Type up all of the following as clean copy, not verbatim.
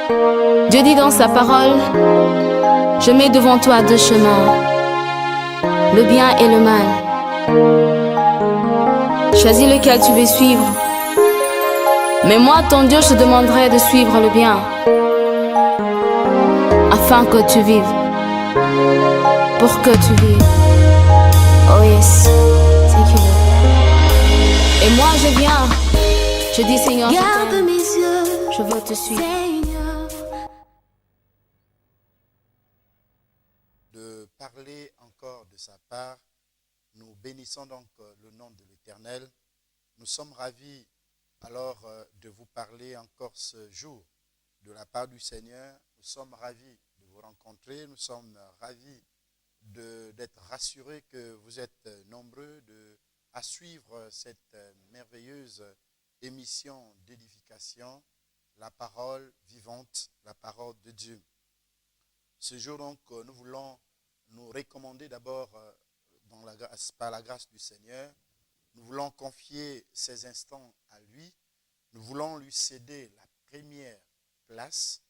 Dieu dit dans sa parole, je mets devant toi deux chemins, le bien et le mal. Choisis lequel tu veux suivre. Mais moi, ton Dieu, je te demanderai de suivre le bien, afin que tu vives, pour que tu vives. Oh yes, thank you. Et moi, je viens, je dis Seigneur, Garde mes yeux, je veux te suivre. Seigneur. De parler encore de sa part. Nous bénissons donc le nom de l'Éternel. Nous sommes ravis alors de vous parler encore ce jour de la part du Seigneur. Nous sommes ravis de vous rencontrer. Nous sommes ravis d'être rassurés que vous êtes nombreux à suivre cette merveilleuse émission d'édification, la parole vivante, la parole de Dieu. Ce jour donc, nous voulons nous recommander d'abord par la grâce du Seigneur. Nous voulons confier ces instants à lui. Nous voulons lui céder la première place.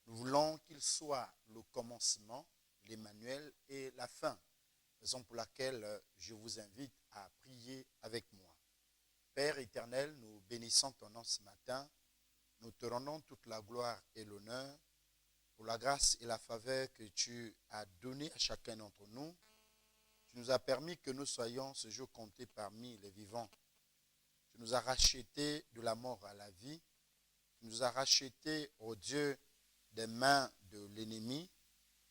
Nous voulons qu'il soit le commencement, l'Emmanuel et la fin. Raison pour laquelle je vous invite à prier avec moi. Père éternel, nous bénissons ton nom ce matin. Nous te rendons toute la gloire et l'honneur pour la grâce et la faveur que tu as donnée à chacun d'entre nous. Tu nous as permis que nous soyons ce jour comptés parmi les vivants. Tu nous as rachetés de la mort à la vie. Tu nous as rachetés, ô Dieu, des mains de l'ennemi.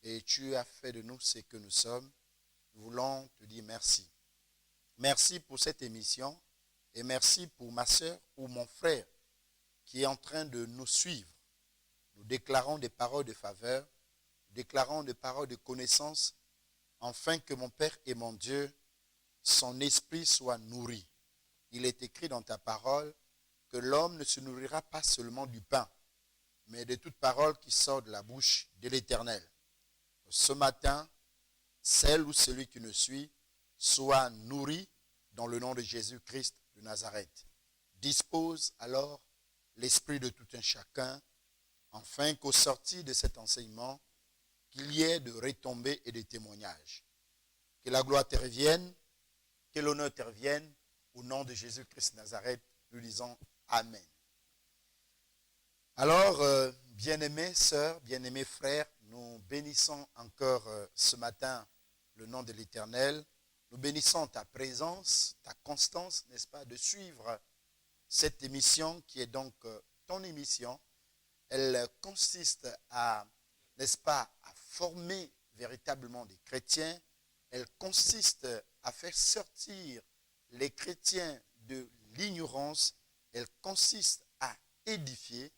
Et tu as fait de nous ce que nous sommes. Nous voulons te dire merci. Merci pour cette émission. Et merci pour ma soeur ou mon frère qui est en train de nous suivre. Nous déclarons des paroles de faveur. Nous déclarons des paroles de connaissance, afin que mon Père et mon Dieu, son esprit soit nourri. Il est écrit dans ta parole que l'homme ne se nourrira pas seulement du pain, mais de toute parole qui sort de la bouche de l'Éternel. Ce matin, celle ou celui qui nous suit soit nourri dans le nom de Jésus-Christ de Nazareth. Dispose alors l'esprit de tout un chacun, afin qu'au sortir de cet enseignement, qu'il y ait de retombées et de témoignages. Que la gloire te revienne, que l'honneur te revienne, au nom de Jésus-Christ de Nazareth, nous disons Amen. Alors, bien-aimés sœurs, bien-aimés frères, nous bénissons encore ce matin le nom de l'Éternel. Nous bénissons ta présence, ta constance, n'est-ce pas, de suivre cette émission qui est donc ton émission. Elle consiste à, n'est-ce pas, à former véritablement des chrétiens. Elle consiste à faire sortir les chrétiens de l'ignorance. Elle consiste à édifier.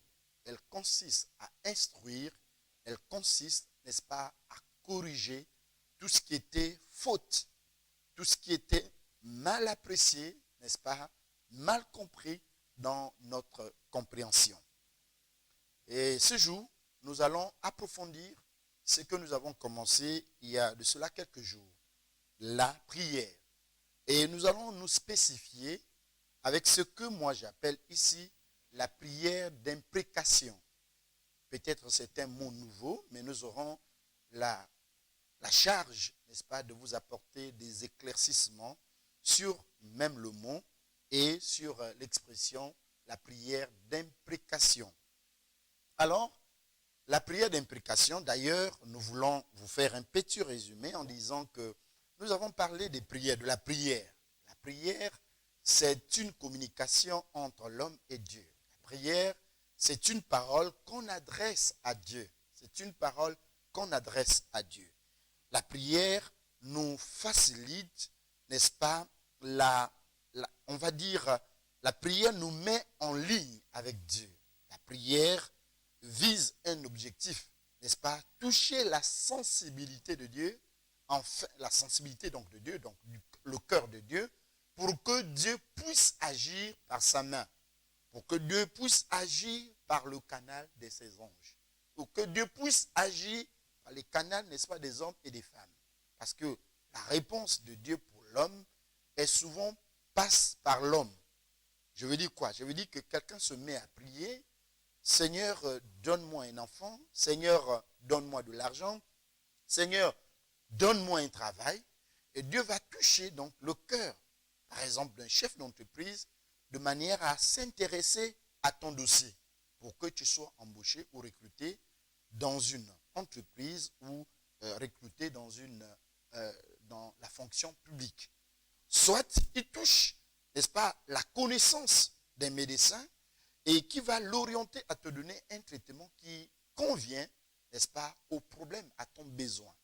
Elle consiste à instruire. Elle consiste, n'est-ce pas, à corriger tout ce qui était faute, tout ce qui était mal apprécié, n'est-ce pas, mal compris dans notre compréhension. Et ce jour, nous allons approfondir ce que nous avons commencé il y a de cela quelques jours, la prière. Et nous allons nous spécifier avec ce que moi j'appelle ici la prière d'imprécation. Peut-être c'est un mot nouveau, mais nous aurons la charge, n'est-ce pas, de vous apporter des éclaircissements sur même le mot et sur l'expression la prière d'imprécation. Alors, la prière d'imprécation, d'ailleurs, nous voulons vous faire un petit résumé en disant que nous avons parlé des prières, de la prière. La prière, c'est une communication entre l'homme et Dieu. La prière, c'est une parole qu'on adresse à Dieu. C'est une parole qu'on adresse à Dieu. La prière nous facilite, n'est-ce pas, on va dire, la prière nous met en ligne avec Dieu. La prière vise un objectif, n'est-ce pas, toucher la sensibilité de Dieu, enfin la sensibilité donc de Dieu, donc le cœur de Dieu, pour que Dieu puisse agir par sa main, pour que Dieu puisse agir par le canal de ses anges, pour que Dieu puisse agir par les canaux, n'est-ce pas, des hommes et des femmes. Parce que la réponse de Dieu pour l'homme est souvent passe par l'homme. Je veux dire quoi? Je veux dire que quelqu'un se met à prier, Seigneur, donne-moi un enfant. Seigneur, donne-moi de l'argent. Seigneur, donne-moi un travail. Et Dieu va toucher donc le cœur, par exemple, d'un chef d'entreprise, de manière à s'intéresser à ton dossier pour que tu sois embauché ou recruté dans une entreprise ou recruté dans la fonction publique. Soit il touche, n'est-ce pas, la connaissance d'un médecin et qui va l'orienter à te donner un traitement qui convient, n'est-ce pas, au problème, à ton besoin.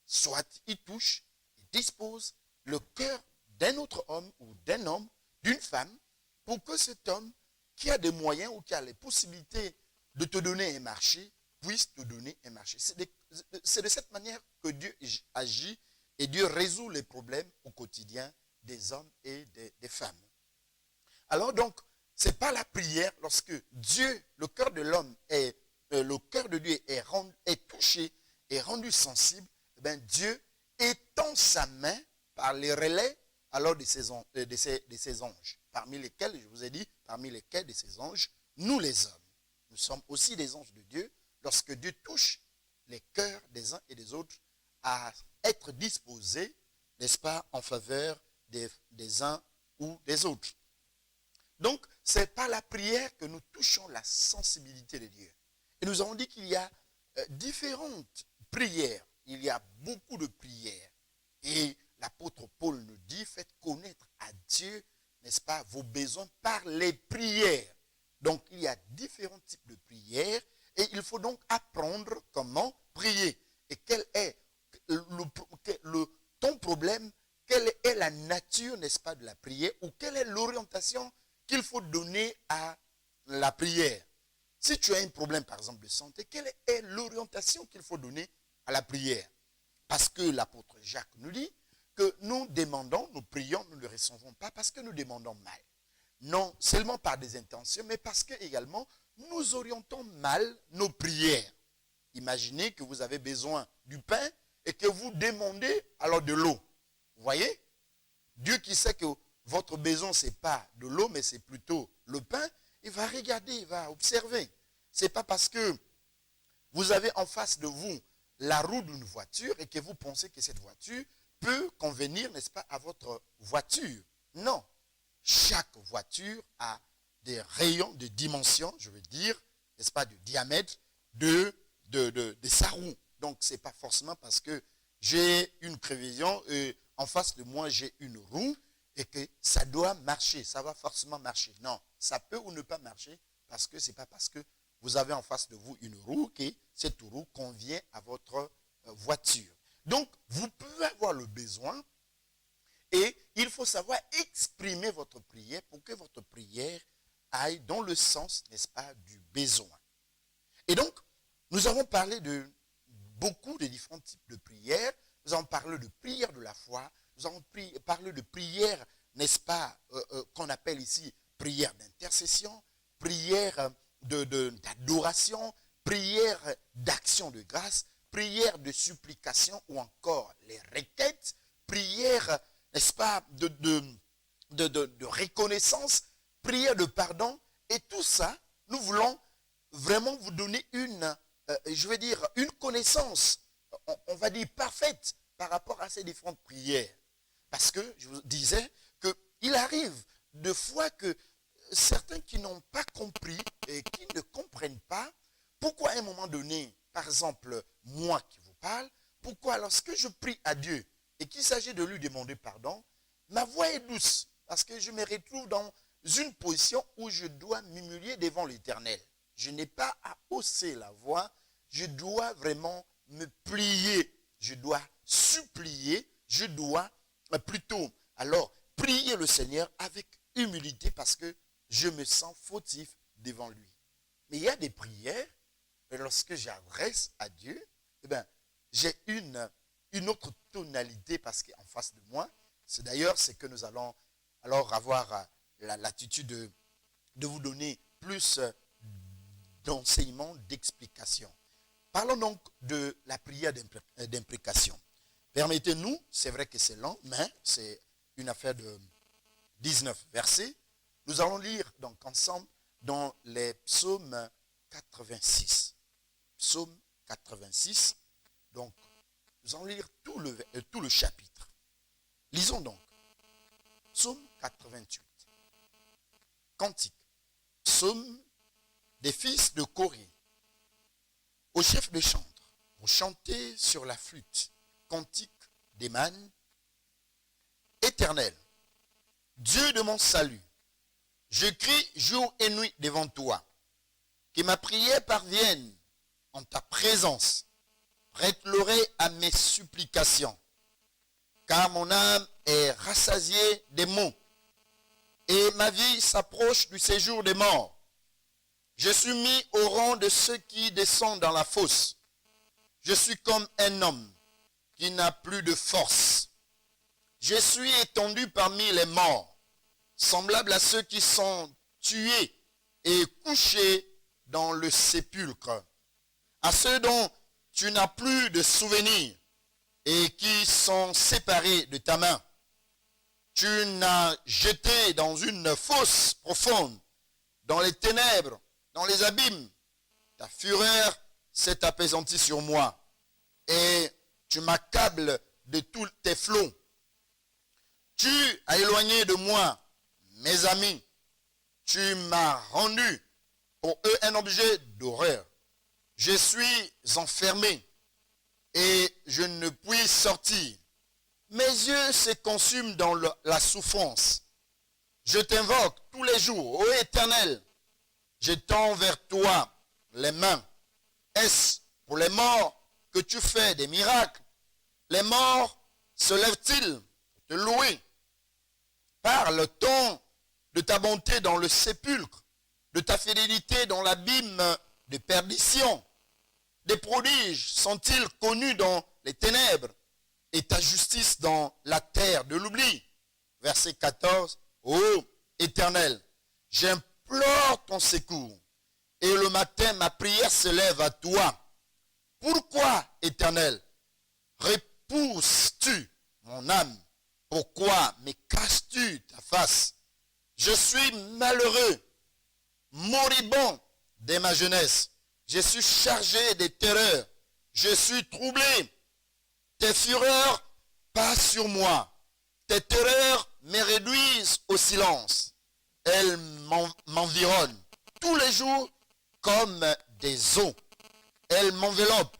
Soit il touche, il dispose le cœur d'un autre homme ou d'un homme, d'une femme, pour que cet homme qui a des moyens ou qui a les possibilités de te donner un marché, puisse te donner un marché. C'est de cette manière que Dieu agit et Dieu résout les problèmes au quotidien des hommes et des femmes. Alors donc, c'est pas la prière lorsque Dieu, le cœur de l'homme le cœur de Dieu est touché, est rendu sensible, ben Dieu étend sa main par les relais alors de ses anges, parmi lesquels, je vous ai dit, parmi lesquels de ces anges, nous les hommes, nous sommes aussi des anges de Dieu, lorsque Dieu touche les cœurs des uns et des autres à être disposés, n'est-ce pas, en faveur des uns ou des autres. Donc, c'est par la prière que nous touchons la sensibilité de Dieu. Et nous avons dit qu'il y a différentes prières. Il y a beaucoup de prières. Et l'apôtre Paul nous dit, faites connaître à Dieu, n'est-ce pas, vos besoins par les prières. Donc, il y a différents types de prières. Et il faut donc apprendre comment prier. Et quel est ton problème, quelle est la nature, n'est-ce pas, de la prière, ou quelle est l'orientation qu'il faut donner à la prière. Si tu as un problème, par exemple, de santé, quelle est l'orientation qu'il faut donner à la prière? Parce que l'apôtre Jacques nous dit que nous demandons, nous prions, nous ne le recevons pas parce que nous demandons mal. Non seulement par des intentions, mais parce que également nous orientons mal nos prières. Imaginez que vous avez besoin du pain et que vous demandez alors de l'eau. Vous voyez? Dieu qui sait que votre besoin, ce n'est pas de l'eau, mais c'est plutôt le pain, il va regarder, il va observer. Ce n'est pas parce que vous avez en face de vous la roue d'une voiture et que vous pensez que cette voiture peut convenir, n'est-ce pas, à votre voiture. Non. Chaque voiture a des rayons de dimension, je veux dire, n'est-ce pas, de diamètre de sa roue. Donc, ce n'est pas forcément parce que j'ai une prévision et en face de moi, j'ai une roue et que ça doit marcher, ça va forcément marcher. Non, ça peut ou ne pas marcher parce que ce n'est pas parce que vous avez en face de vous une roue que cette roue convient à votre voiture. Donc, vous pouvez avoir le besoin et il faut savoir exprimer votre prière pour que votre prière aille dans le sens, n'est-ce pas, du besoin. Et donc, nous avons parlé de beaucoup de différents types de prières. Nous avons parlé de prière de la foi. Nous avons parlé de prière, n'est-ce pas, qu'on appelle ici prière d'intercession, prière d'adoration, prière d'action de grâce, prière de supplication ou encore les requêtes, prière, n'est-ce pas, de reconnaissance, prière de pardon. Et tout ça, nous voulons vraiment vous donner une connaissance, on va dire parfaite par rapport à ces différentes prières. Parce que je vous disais qu'il arrive de fois que certains qui n'ont pas compris et qui ne comprennent pas pourquoi à un moment donné, par exemple, moi qui vous parle, pourquoi lorsque je prie à Dieu et qu'il s'agit de lui demander pardon, ma voix est douce parce que je me retrouve dans une position où je dois m'humilier devant l'Éternel. Je n'ai pas à hausser la voix, je dois vraiment me plier, je dois supplier, je dois plutôt alors prier le Seigneur avec humilité parce que je me sens fautif devant lui. Mais il y a des prières, et lorsque j'adresse à Dieu, eh bien, j'ai une autre tonalité parce qu'en face de moi, c'est d'ailleurs ce que nous allons alors avoir la latitude de vous donner plus d'enseignements, d'explications. Parlons donc de la prière d'imprécation. Permettez-nous, c'est vrai que c'est lent, mais c'est une affaire de 19 versets. Nous allons lire donc ensemble dans les psaumes 86. Psaume 86. Donc, nous allons lire tout le chapitre. Lisons donc. Psaume 88. Cantique. Psaume des fils de Corée. Au chef de chantre, pour chanter sur la flûte. Cantique d'Éman. Éternel, Dieu de mon salut, je crie jour et nuit devant toi. Que ma prière parvienne en ta présence. Prête l'oreille à mes supplications. Car mon âme est rassasiée des maux. Et ma vie s'approche du séjour des morts. Je suis mis au rang de ceux qui descendent dans la fosse. Je suis comme un homme qui n'a plus de force. Je suis étendu parmi les morts, semblable à ceux qui sont tués et couchés dans le sépulcre, à ceux dont tu n'as plus de souvenir et qui sont séparés de ta main. Tu n'as jeté dans une fosse profonde, dans les ténèbres, dans les abîmes. Ta fureur s'est apaisantie sur moi et tu m'accables de tous tes flots. Tu as éloigné de moi mes amis. Tu m'as rendu pour eux un objet d'horreur. Je suis enfermé et je ne puis sortir. Mes yeux se consument dans la souffrance. Je t'invoque tous les jours, ô Éternel. Je tends vers toi les mains. Est-ce pour les morts que tu fais des miracles? Les morts se lèvent-ils pour te louer? Parle-t-on de ta bonté dans le sépulcre, de ta fidélité dans l'abîme de perdition? Des prodiges sont-ils connus dans les ténèbres et ta justice dans la terre de l'oubli? Verset 14. Ô Éternel, j'implore ton secours et le matin ma prière se lève à toi. Pourquoi, Éternel, repousses-tu mon âme? Pourquoi me caches-tu ta face? Je suis malheureux, moribond dès ma jeunesse. Je suis chargé de terreurs. Je suis troublé. Tes fureurs passent sur moi. Tes terreurs me réduisent au silence. Elles m'environnent tous les jours comme des eaux. Elles m'enveloppent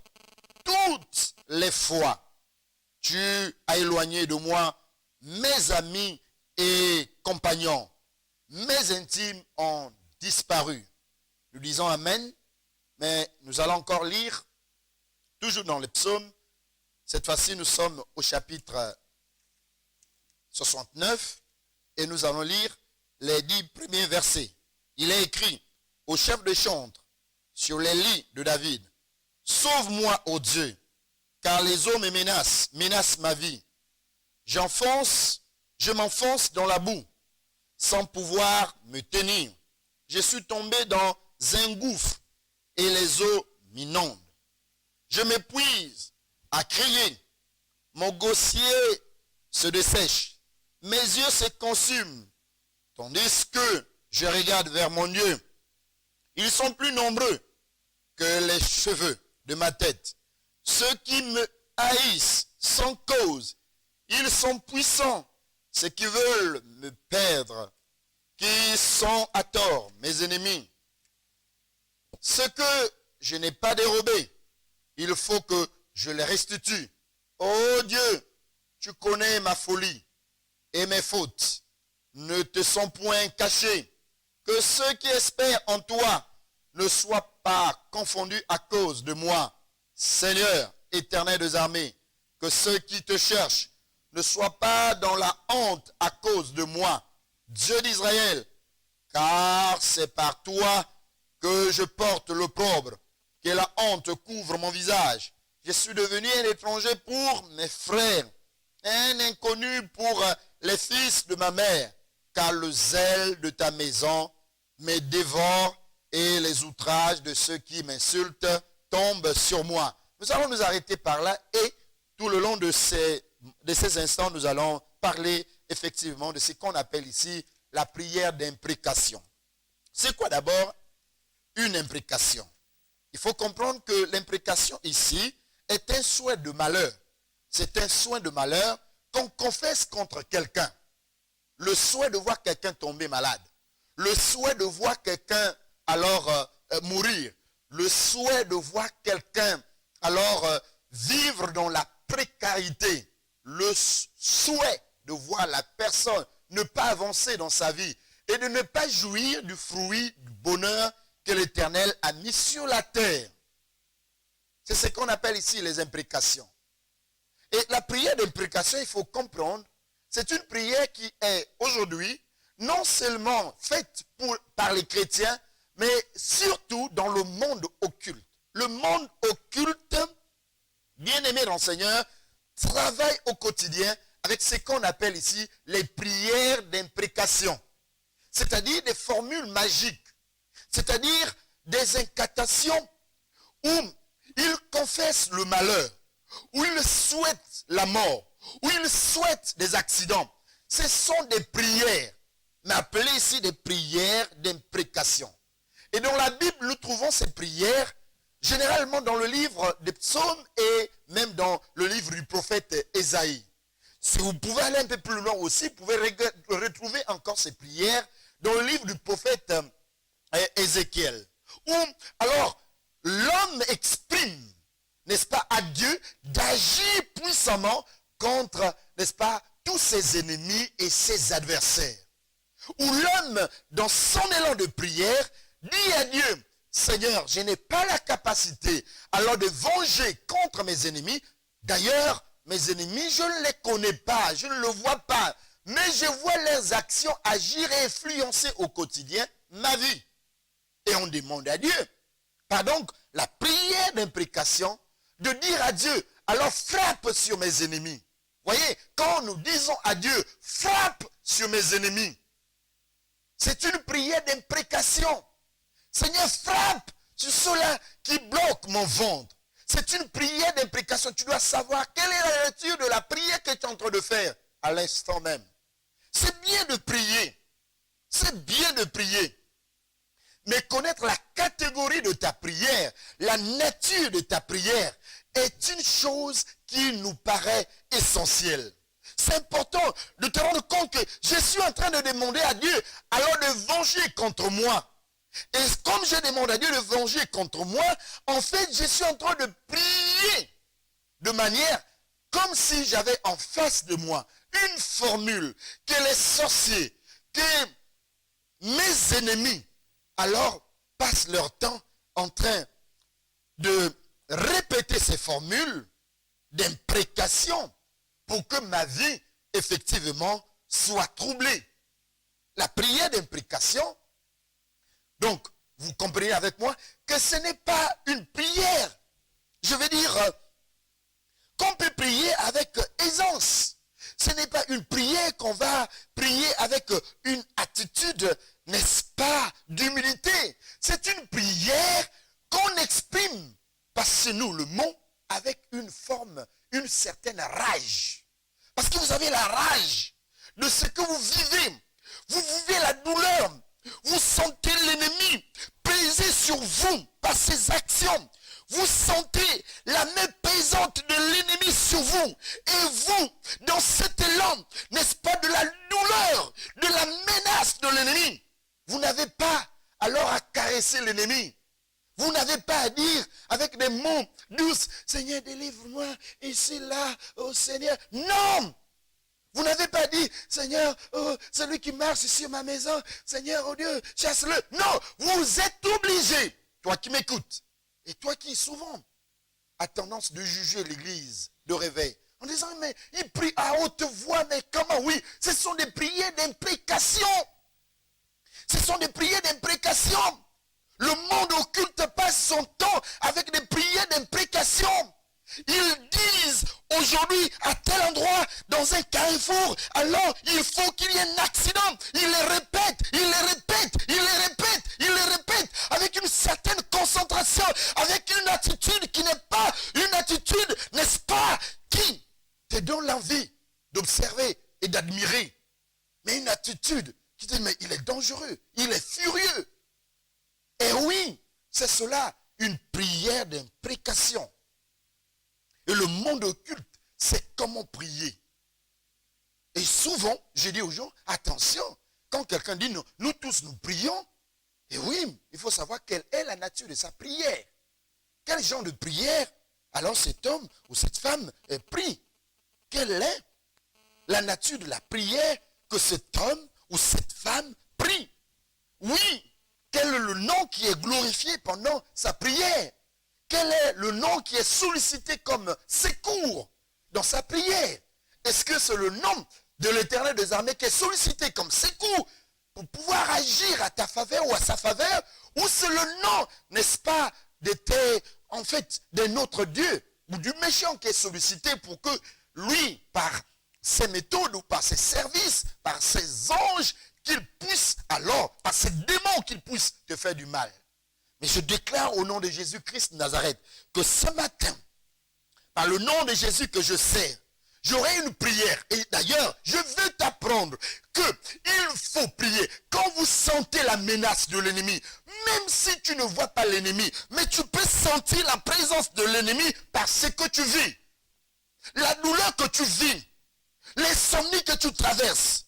toutes les fois. Tu as éloigné de moi mes amis et compagnons. Mes intimes ont disparu. Nous disons Amen, mais nous allons encore lire, toujours dans les psaumes. Cette fois-ci, nous sommes au chapitre 69 et nous allons lire les 10 premiers versets. Il est écrit au chef de chantre sur les lits de David: sauve-moi, ô Dieu, car les eaux me menacent ma vie. Je m'enfonce dans la boue, sans pouvoir me tenir. Je suis tombé dans un gouffre et les eaux m'inondent. Je m'épuise à crier. Mon gosier se dessèche. Mes yeux se consument, tandis que je regarde vers mon Dieu. Ils sont plus nombreux que les cheveux de ma tête. Ceux qui me haïssent sans cause, ils sont puissants. Ceux qui veulent me perdre, qui sont à tort mes ennemis. Ce que je n'ai pas dérobé, il faut que je les restitue. Ô Dieu, tu connais ma folie et mes fautes ne te sont point cachées. Que ceux qui espèrent en toi ne soient pas confondus à cause de moi. Seigneur, Éternel des armées, que ceux qui te cherchent ne soient pas dans la honte à cause de moi. Dieu d'Israël, car c'est par toi que je porte l'opprobre, que la honte couvre mon visage. Je suis devenu un étranger pour mes frères, un inconnu pour les fils de ma mère, car le zèle de ta maison me dévore et les outrages de ceux qui m'insultent tombent sur moi. Nous allons nous arrêter par là et tout le long de ces instants, nous allons parler effectivement de ce qu'on appelle ici la prière d'imprécation. C'est quoi d'abord une imprécation. Il faut comprendre que l'imprécation ici est un souhait de malheur. C'est un souhait de malheur qu'on confesse contre quelqu'un. Le souhait de voir quelqu'un tomber malade. Le souhait de voir quelqu'un alors mourir. Le souhait de voir quelqu'un alors vivre dans la précarité. Le souhait de voir la personne ne pas avancer dans sa vie et de ne pas jouir du fruit du bonheur que l'Éternel a mis sur la terre. C'est ce qu'on appelle ici les imprécations. Et la prière d'imprécation, il faut comprendre, c'est une prière qui est aujourd'hui non seulement faite par les chrétiens, mais surtout dans le monde occulte. Le monde occulte, bien-aimé dans le Seigneur, travaille au quotidien avec ce qu'on appelle ici les prières d'imprécation. C'est-à-dire des formules magiques. C'est-à-dire des incantations où ils confessent le malheur, où ils souhaitent la mort, où ils souhaitent des accidents. Ce sont des prières, mais appelées ici des prières d'imprécation. Et dans la Bible, nous trouvons ces prières généralement dans le livre des psaumes et même dans le livre du prophète Ésaïe. Si vous pouvez aller un peu plus loin aussi, vous pouvez retrouver encore ces prières dans le livre du prophète Ézéchiel. Où alors l'homme exprime, n'est-ce pas, à Dieu d'agir puissamment contre, n'est-ce pas, tous ses ennemis et ses adversaires. Où l'homme, dans son élan de prière, dit à Dieu, Seigneur, je n'ai pas la capacité alors de venger contre mes ennemis. D'ailleurs, mes ennemis, je ne les connais pas, je ne le vois pas. Mais je vois leurs actions agir et influencer au quotidien ma vie. Et on demande à Dieu, par donc la prière d'imprécation, de dire à Dieu, alors frappe sur mes ennemis. Voyez, quand nous disons à Dieu, frappe sur mes ennemis, c'est une prière d'imprécation. Seigneur, frappe sur ceux-là qui bloquent mon ventre. C'est une prière d'imprécation. Tu dois savoir quelle est la nature de la prière que tu es en train de faire à l'instant même. C'est bien de prier. C'est bien de prier. Mais connaître la catégorie de ta prière, la nature de ta prière, est une chose qui nous paraît essentielle. C'est important de te rendre compte que je suis en train de demander à Dieu alors de venger contre moi. Et comme je demande à Dieu de venger contre moi, en fait, je suis en train de prier de manière comme si j'avais en face de moi une formule que les sorciers, que mes ennemis, alors passent leur temps en train de répéter ces formules d'imprécation pour que ma vie, effectivement, soit troublée. La prière d'imprécation, donc, vous comprenez avec moi que ce n'est pas une prière, je veux dire, qu'on peut prier avec aisance. Ce n'est pas une prière qu'on va prier avec une attitude, n'est-ce pas, d'humilité. C'est une prière qu'on exprime, parce que nous le mot, avec une forme, une certaine rage. Parce que vous avez la rage de ce que vous vivez. Vous vivez la douleur. Vous sentez l'ennemi peser sur vous par ses actions. Vous sentez la main pesante de l'ennemi sur vous. Et vous, dans cet élan, n'est-ce pas, de la douleur, de la menace de l'ennemi, vous n'avez pas alors à caresser l'ennemi. Vous n'avez pas à dire avec des mots doux, Seigneur, délivre-moi, ici, là, oh Seigneur. Non! Vous n'avez pas dit, Seigneur, oh, celui qui marche sur ma maison, Seigneur, oh Dieu, chasse-le. Non, vous êtes obligé, toi qui m'écoutes, et toi qui souvent a tendance de juger l'église de réveil, en disant, mais il prie à haute voix, mais comment? Oui, ce sont des prières d'imprécation. Ce sont des prières d'imprécation. Le monde occulte passe son temps avec des prières d'imprécation. Ils disent aujourd'hui à tel endroit, dans un carrefour, alors il faut qu'il y ait un accident. Ils les répètent, ils les répètent, ils les répètent, ils les répètent avec une certaine concentration, avec une attitude qui n'est pas une attitude, n'est-ce pas, qui te donne l'envie d'observer et d'admirer. Mais une attitude qui dit, mais il est dangereux, il est furieux. Et oui, C'est cela, une prière d'imprécation. Et le monde occulte, c'est comment prier. Et souvent, je dis aux gens, attention, quand quelqu'un dit nous tous nous prions, et oui, il faut savoir quelle est la nature de sa prière. Quel genre de prière, alors cet homme ou cette femme prie. Quelle est la nature de la prière que cet homme ou cette femme prie? Oui, quel est le nom qui est glorifié pendant sa prière? Quel est le nom qui est sollicité comme secours dans sa prière? Est-ce que c'est le nom de l'Éternel des armées qui est sollicité comme secours pour pouvoir agir à ta faveur ou à sa faveur? Ou c'est le nom, n'est-ce pas, d'un autre Dieu ou du méchant qui est sollicité pour que lui, par ses méthodes ou par ses services, par ses anges, qu'il puisse alors, par ses démons, qu'il puisse te faire du mal. Mais je déclare au nom de Jésus-Christ de Nazareth que ce matin, par le nom de Jésus que je sers, j'aurai une prière. Et d'ailleurs, je veux t'apprendre qu'il faut prier. Quand vous sentez la menace de l'ennemi, même si tu ne vois pas l'ennemi, mais tu peux sentir la présence de l'ennemi par ce que tu vis. La douleur que tu vis, l'insomnie que tu traverses,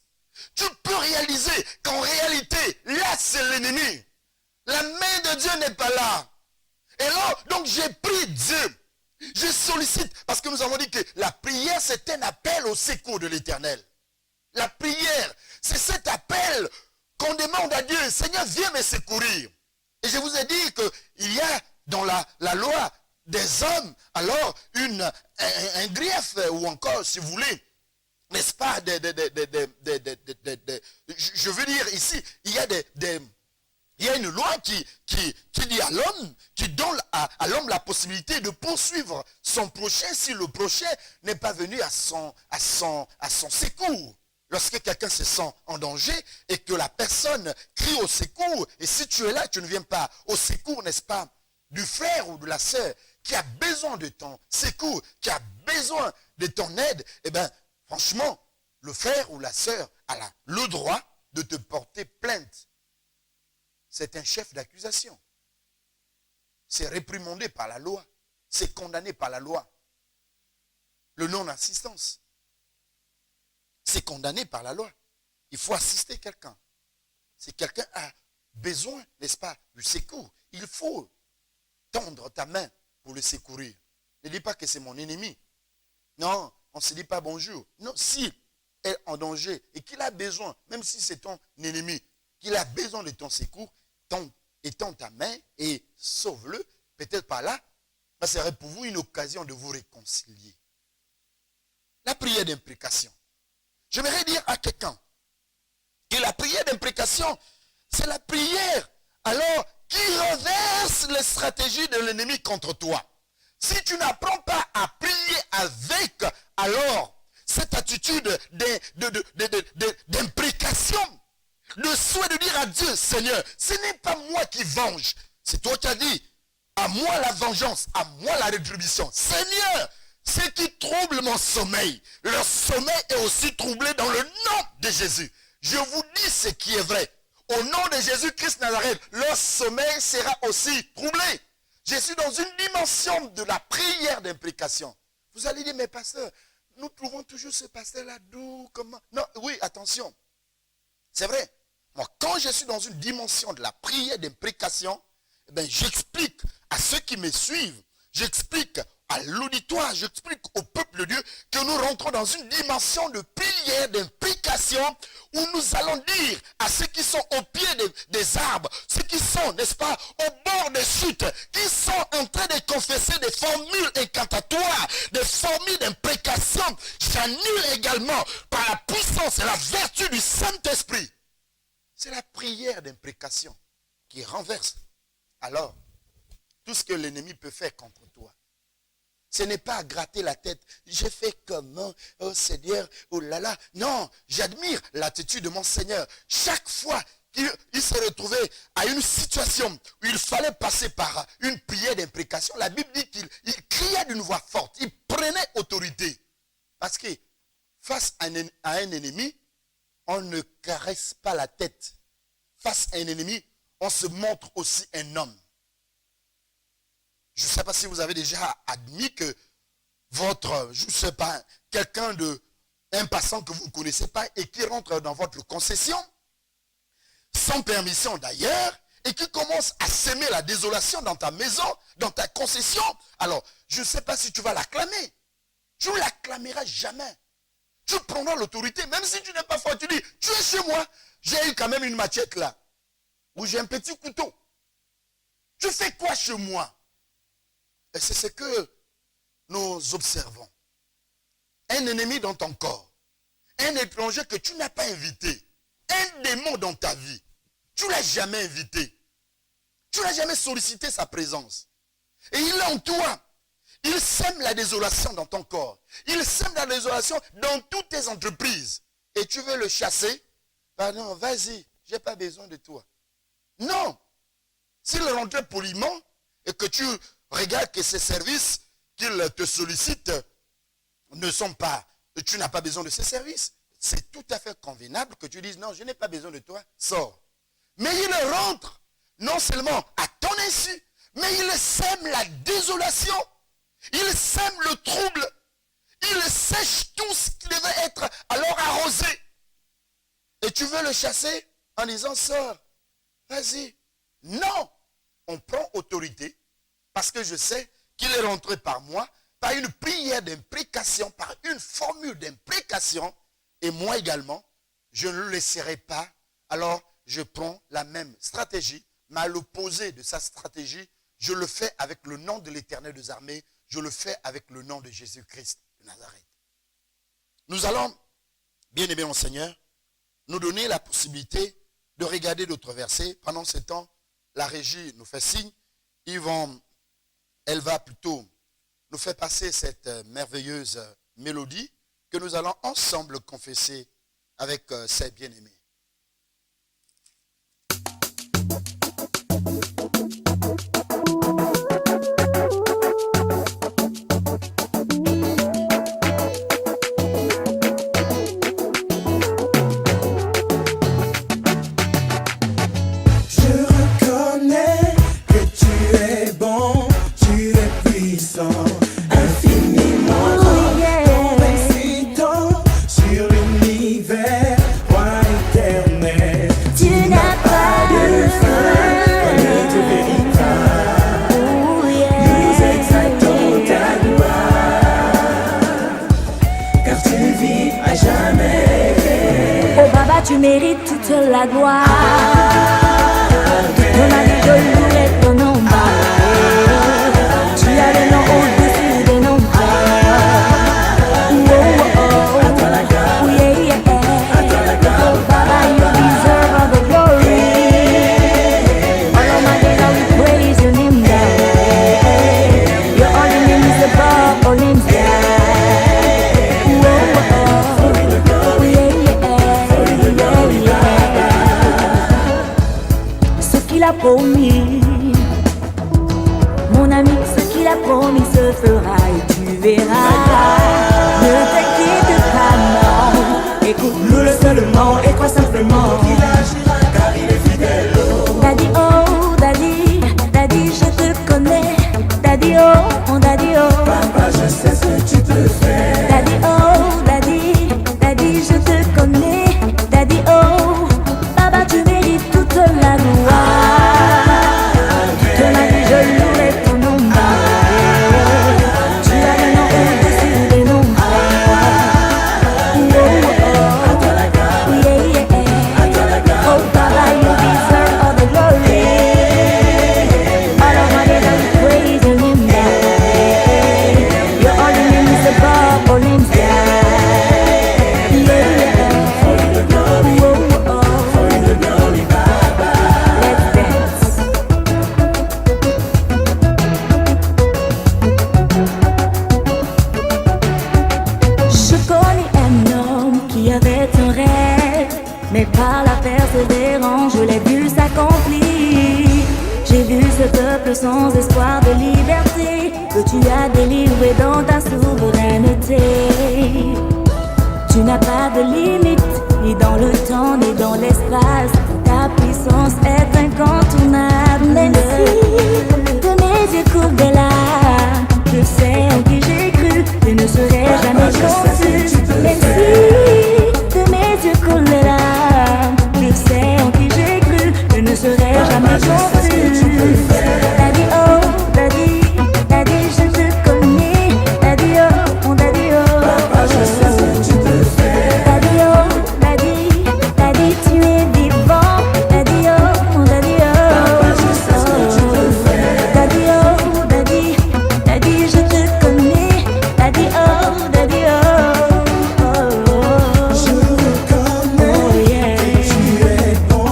tu peux réaliser qu'en réalité, là c'est l'ennemi. La main de Dieu n'est pas là. Et là, donc j'ai pris Dieu. Je sollicite, parce que nous avons dit que la prière, c'est un appel au secours de l'Éternel. La prière, c'est cet appel qu'on demande à Dieu. Seigneur, viens me secourir. Et je vous ai dit qu'il y a dans la loi des hommes, alors un grief, ou encore, si vous voulez, n'est-ce pas, je veux dire ici, il y a une loi qui dit à l'homme, qui donne à l'homme la possibilité de poursuivre son prochain si le prochain n'est pas venu à son secours. Lorsque quelqu'un se sent en danger et que la personne crie au secours, et si tu es là, tu ne viens pas au secours, n'est-ce pas, du frère ou de la sœur qui a besoin de ton secours, qui a besoin de ton aide, eh bien, franchement, le frère ou la sœur a le droit de te porter plainte. C'est un chef d'accusation. C'est réprimandé par la loi. C'est condamné par la loi. Le non-assistance. C'est condamné par la loi. Il faut assister quelqu'un. Si quelqu'un a besoin, n'est-ce pas, du secours, il faut tendre ta main pour le secourir. Ne dis pas que c'est mon ennemi. Non, on ne se dit pas bonjour. Non, s'il est en danger et qu'il a besoin, même si c'est ton ennemi, qu'il a besoin de ton secours, étends ta main et sauve-le. Peut-être par là, ça serait pour vous une occasion de vous réconcilier. La prière d'imprécation. J'aimerais dire à quelqu'un que la prière d'imprécation, c'est la prière alors qui renverse les stratégies de l'ennemi contre toi. Si tu n'apprends pas à prier avec, alors cette attitude d'imprécation, le souhait de dire à Dieu, Seigneur, ce n'est pas moi qui venge, c'est toi qui as dit, à moi la vengeance, à moi la rétribution. Seigneur, ce qui trouble mon sommeil, leur sommeil est aussi troublé dans le nom de Jésus. Je vous dis ce qui est vrai. Au nom de Jésus-Christ Nazareth, leur sommeil sera aussi troublé. Je suis dans une dimension de la prière d'imprécation. Vous allez dire, mais pasteur, nous trouvons toujours ce pasteur-là doux, comment? Non, oui, attention. C'est vrai. Moi, quand je suis dans une dimension de la prière d'imprécation, eh bien, j'explique à ceux qui me suivent, j'explique à l'auditoire, j'explique au peuple de Dieu que nous rentrons dans une dimension de prière d'imprécation où nous allons dire à ceux qui sont au pied des arbres, ceux qui sont, n'est-ce pas, au bord des chutes, qui sont en train de confesser des formules incantatoires, des formules d'imprécation, j'annule également par la puissance et la vertu du Saint-Esprit. C'est la prière d'imprécation qui renverse alors tout ce que l'ennemi peut faire contre toi. Ce n'est pas à gratter la tête. J'ai fait comment? Oh Seigneur, oh là là. Non, j'admire l'attitude de mon Seigneur. Chaque fois qu'il s'est retrouvé à une situation où il fallait passer par une prière d'imprécation, la Bible dit qu'il criait d'une voix forte. Il prenait autorité. Parce que face à un ennemi, on ne caresse pas la tête. Face à un ennemi, on se montre aussi un homme. Je ne sais pas si vous avez déjà admis que votre, je ne sais pas, quelqu'un un passant que vous ne connaissez pas et qui rentre dans votre concession, sans permission d'ailleurs, et qui commence à semer la désolation dans ta maison, dans ta concession. Alors, je ne sais pas si tu vas l'acclamer. Tu ne l'acclameras jamais. Tu prendras l'autorité, même si tu n'es pas fort. Tu dis, tu es chez moi, j'ai eu quand même une machette là, ou j'ai un petit couteau. Tu fais quoi chez moi? Et c'est ce que nous observons. Un ennemi dans ton corps, un étranger que tu n'as pas invité, un démon dans ta vie, tu ne l'as jamais invité, tu n'as jamais sollicité sa présence. Et il est en toi. Il sème la désolation dans ton corps. Il sème la désolation dans toutes tes entreprises. Et tu veux le chasser? Pardon, vas-y, je n'ai pas besoin de toi. Non. S'il rentrait poliment et que tu regardes que ces services qu'il te sollicite ne sont pas, tu n'as pas besoin de ces services, c'est tout à fait convenable que tu dises non, je n'ai pas besoin de toi, sors. Mais il rentre non seulement à ton insu, mais il sème la désolation, il sème le trouble, il sèche tout ce qui devait être alors arrosé. Et tu veux le chasser en disant sors, vas-y. Non, on prend autorité parce que je sais qu'il est rentré par moi, par une prière d'imprécation, par une formule d'imprécation, et moi également, je ne le laisserai pas. Alors, je prends la même stratégie, mais à l'opposé de sa stratégie, je le fais avec le nom de l'Éternel des armées, je le fais avec le nom de Jésus-Christ de Nazareth. Nous allons, bien aimé mon Seigneur, nous donner la possibilité de regarder d'autres versets. Pendant ce temps, la régie nous fait signe. Elle va plutôt nous faire passer cette merveilleuse mélodie que nous allons ensemble confesser avec ses bien-aimés. Tu mérites toute la gloire. Ton ami de louer ton nom. Tu as le nom au-dessus des noms. Oh, oh, oh, yeah, yeah. Oh, Baba, you deserve all the glory. All of my days I will praise your name, God. Your holy name is above all names, God. Promis, mon ami, ce qu'il a promis se fera et tu verras. Ne t'inquiète pas, non. Écoute-le seulement et crois simplement qu'il agira car il est fidèle. Daddy, oh, daddy, daddy, je te connais. Daddy, oh, daddy, oh. Papa, je sais ce que tu peux faire. Daddy, oh, daddy, daddy, je te connais. Daddy, oh, papa, tu mérites toute la gloire. Mais par la persévérance, je l'ai vu s'accomplir. J'ai vu ce peuple sans espoir de liberté que tu as délivré dans ta souveraineté. Tu n'as pas de limite, ni dans le temps, ni dans l'espace. Ta puissance est incontournable. Merci de mes yeux coulent des larmes. Je sais en qui j'ai cru, je ne serai jamais conçu. Même si de mes yeux coulent des larmes, je sais en qui j'ai cru, je ne serai jamais conçu. Daddy, oh, daddy, daddy, je te connais. Daddy, oh, mon daddy, oh. Papa, je sais ce que tu peux faire. Daddy, oh, daddy, daddy, tu es vivant. Daddy, oh, mon daddy, oh. Papa, je sais ce que tu peux faire. Daddy, oh, daddy, daddy, je te connais. Daddy, oh, daddy, oh. Je reconnais Oh, yeah. que tu es bon,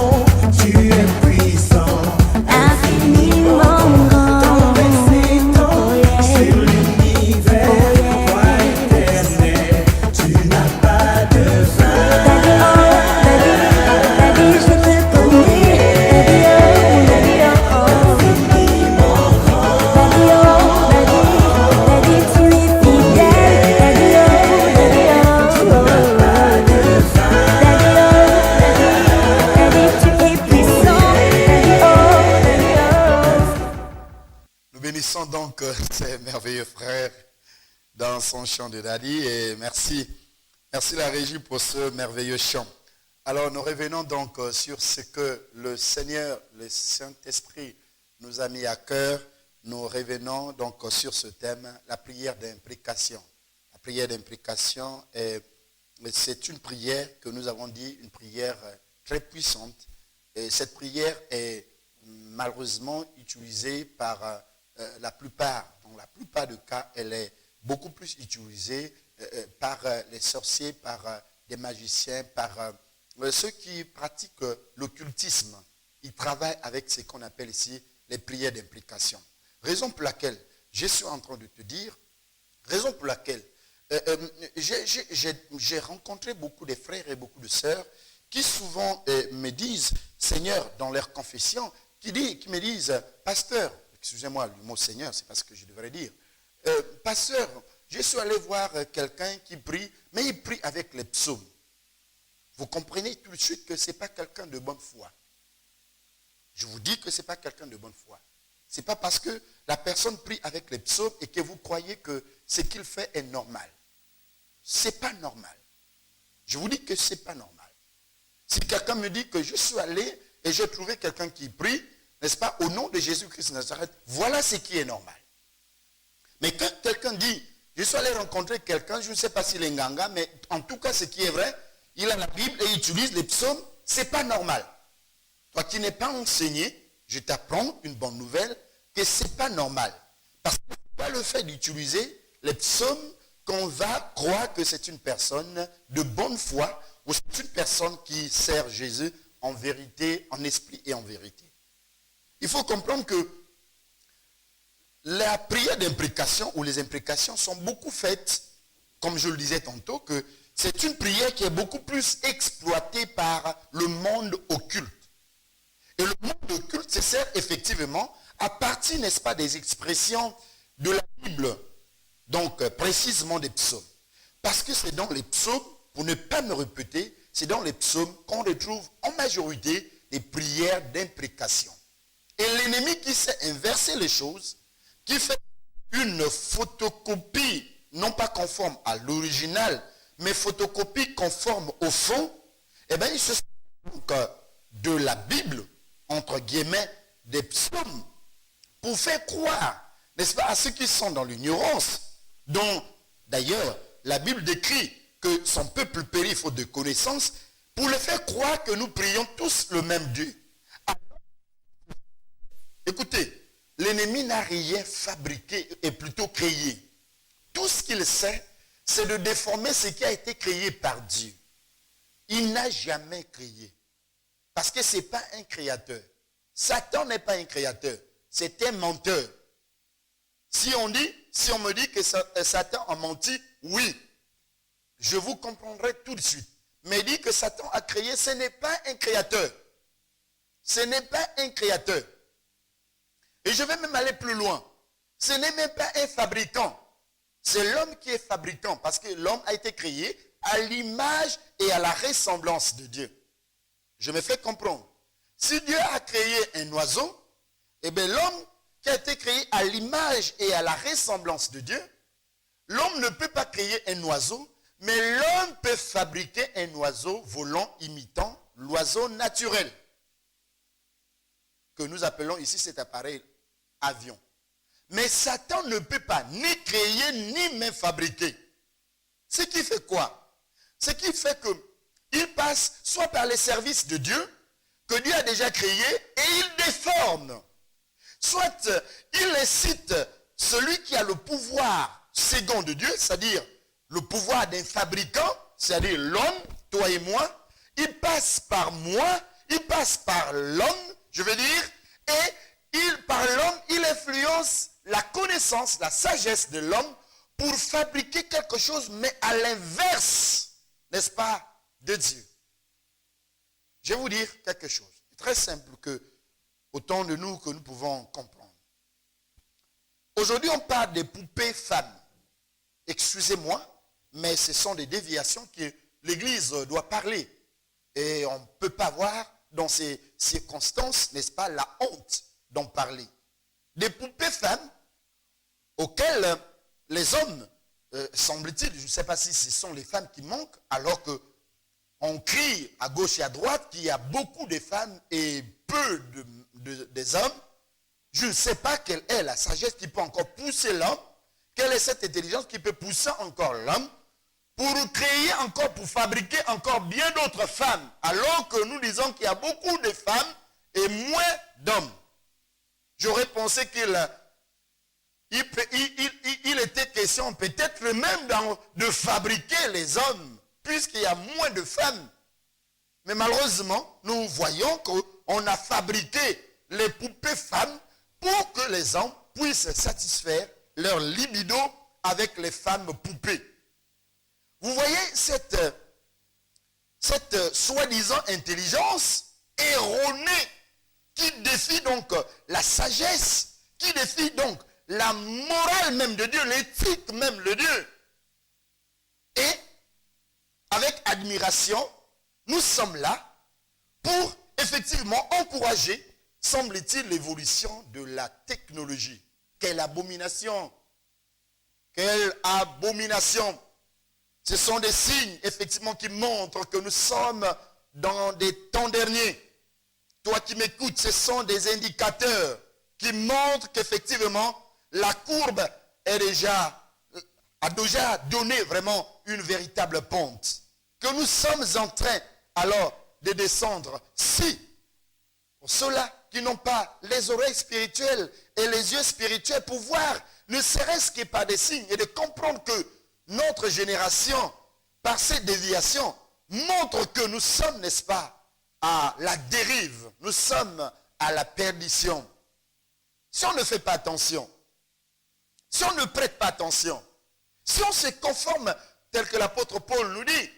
tu es puissant. Infiniment grand. Ton existence Oh, yeah. sur l'univers, toi éternel, tu n'as pas de fin. Daddy, oh, daddy, daddy, je te connais. Daddy, oh, daddy, oh. Daddy, oh, daddy, daddy, tu es fidèle. Daddy, oh, daddy, oh. Daddy, oh, daddy, tu es puissant. Daddy, oh, daddy, oh. Nous bénissons donc ces merveilleux frères dans son chant de Daddy et merci la régie pour ce merveilleux chant. Alors nous revenons donc sur ce que le Seigneur, le Saint-Esprit nous a mis à cœur. Nous revenons donc sur ce thème, la prière d'imprécation. La prière d'imprécation, c'est une prière que nous avons dit, une prière très puissante. Et cette prière est malheureusement utilisée par la plupart, dans la plupart des cas, elle est beaucoup plus utilisée par les sorciers, par des magiciens, par ceux qui pratiquent l'occultisme. Ils travaillent avec ce qu'on appelle ici les prières d'implication. Raison pour laquelle je suis en train de te dire, raison pour laquelle j'ai rencontré beaucoup de frères et beaucoup de sœurs qui souvent me disent, Seigneur, dans leur confession, qui me disent, pasteur, excusez-moi le mot Seigneur, c'est pas ce que je devrais dire, pasteur, je suis allé voir quelqu'un qui prie, mais il prie avec les psaumes. Vous comprenez tout de suite que ce n'est pas quelqu'un de bonne foi. Je vous dis que ce n'est pas quelqu'un de bonne foi. Ce n'est pas parce que la personne prie avec les psaumes et que vous croyez que ce qu'il fait est normal. Ce n'est pas normal. Je vous dis que ce n'est pas normal. Si quelqu'un me dit que je suis allé et j'ai trouvé quelqu'un qui prie, n'est-ce pas, au nom de Jésus-Christ de Nazareth, voilà ce qui est normal. Mais quand quelqu'un dit, je suis allé rencontrer quelqu'un, je ne sais pas s'il est nganga, mais en tout cas, ce qui est vrai, il a la Bible et il utilise les psaumes, ce n'est pas normal. Toi qui n'es pas enseigné, je t'apprends une bonne nouvelle, que ce n'est pas normal. Parce que ce n'est pas le fait d'utiliser les psaumes qu'on va croire que c'est une personne de bonne foi ou c'est une personne qui sert Jésus en vérité, en esprit et en vérité. Il faut comprendre que la prière d'imprécation ou les imprécations sont beaucoup faites, comme je le disais tantôt, que c'est une prière qui est beaucoup plus exploitée par le monde occulte. Et le monde occulte se sert effectivement à partir, n'est-ce pas, des expressions de la Bible, donc précisément des psaumes. Parce que c'est dans les psaumes, pour ne pas me répéter, c'est dans les psaumes qu'on retrouve en majorité des prières d'imprécation. Et l'ennemi qui sait inverser les choses, qui fait une photocopie, non pas conforme à l'original, mais photocopie conforme au fond, eh bien il se sert donc de la Bible, entre guillemets, des psaumes, pour faire croire, n'est-ce pas, à ceux qui sont dans l'ignorance, dont d'ailleurs la Bible décrit que son peuple périt faute de connaissance, pour le faire croire que nous prions tous le même Dieu. Écoutez, l'ennemi n'a rien fabriqué et plutôt créé. Tout ce qu'il sait, c'est de déformer ce qui a été créé par Dieu. Il n'a jamais créé. Parce que ce n'est pas un créateur. Satan n'est pas un créateur. C'est un menteur. Si on me dit que Satan a menti, oui, je vous comprendrai tout de suite. Mais dit que Satan a créé, ce n'est pas un créateur. Ce n'est pas un créateur. Et je vais même aller plus loin. Ce n'est même pas un fabricant. C'est l'homme qui est fabricant. Parce que l'homme a été créé à l'image et à la ressemblance de Dieu. Je me fais comprendre. Si Dieu a créé un oiseau, eh bien l'homme qui a été créé à l'image et à la ressemblance de Dieu, l'homme ne peut pas créer un oiseau, mais l'homme peut fabriquer un oiseau volant imitant l'oiseau naturel, que nous appelons ici cet appareil avion. Mais Satan ne peut pas ni créer ni même fabriquer. Ce qui fait quoi? Ce qui fait qu'il passe soit par les services de Dieu, que Dieu a déjà créé, et il déforme. Soit il incite celui qui a le pouvoir second de Dieu, c'est-à-dire le pouvoir d'un fabricant, c'est-à-dire l'homme, toi et moi, il passe par moi, il passe par l'homme, je veux dire, et par l'homme, il influence la connaissance, la sagesse de l'homme pour fabriquer quelque chose, mais à l'inverse, n'est-ce pas, de Dieu. Je vais vous dire quelque chose, très simple, que autant de nous que nous pouvons comprendre. Aujourd'hui, on parle des poupées femmes. Excusez-moi, mais ce sont des déviations que l'Église doit parler. Et on ne peut pas voir dans ces circonstances, n'est-ce pas, la honte d'en parler. Des poupées femmes auxquelles les hommes, semble-t-il, je ne sais pas si ce sont les femmes qui manquent, alors qu'on crie à gauche et à droite qu'il y a beaucoup de femmes et peu des hommes. Je ne sais pas quelle est la sagesse qui peut encore pousser l'homme, quelle est cette intelligence qui peut pousser encore l'homme pour créer encore, pour fabriquer encore bien d'autres femmes, alors que nous disons qu'il y a beaucoup de femmes et moins d'hommes. J'aurais pensé il était question peut-être même de fabriquer les hommes, puisqu'il y a moins de femmes. Mais malheureusement, nous voyons qu'on a fabriqué les poupées femmes pour que les hommes puissent satisfaire leur libido avec les femmes poupées. Vous voyez cette soi-disant intelligence erronée qui défie donc la sagesse, qui défie donc la morale même de Dieu, l'éthique même de Dieu. Et avec admiration, nous sommes là pour effectivement encourager, semble-t-il, l'évolution de la technologie. Quelle abomination! Quelle abomination! Ce sont des signes, effectivement, qui montrent que nous sommes dans des temps derniers. Toi qui m'écoutes, ce sont des indicateurs qui montrent qu'effectivement, la courbe a déjà donné vraiment une véritable pente. Que nous sommes en train, alors, de descendre. Si, pour ceux-là qui n'ont pas les oreilles spirituelles et les yeux spirituels pour voir, ne serait-ce que par des signes, et de comprendre que notre génération, par cette déviation, montre que nous sommes, n'est-ce pas, à la dérive. Nous sommes à la perdition. Si on ne fait pas attention, si on ne prête pas attention, si on se conforme, tel que l'apôtre Paul nous dit,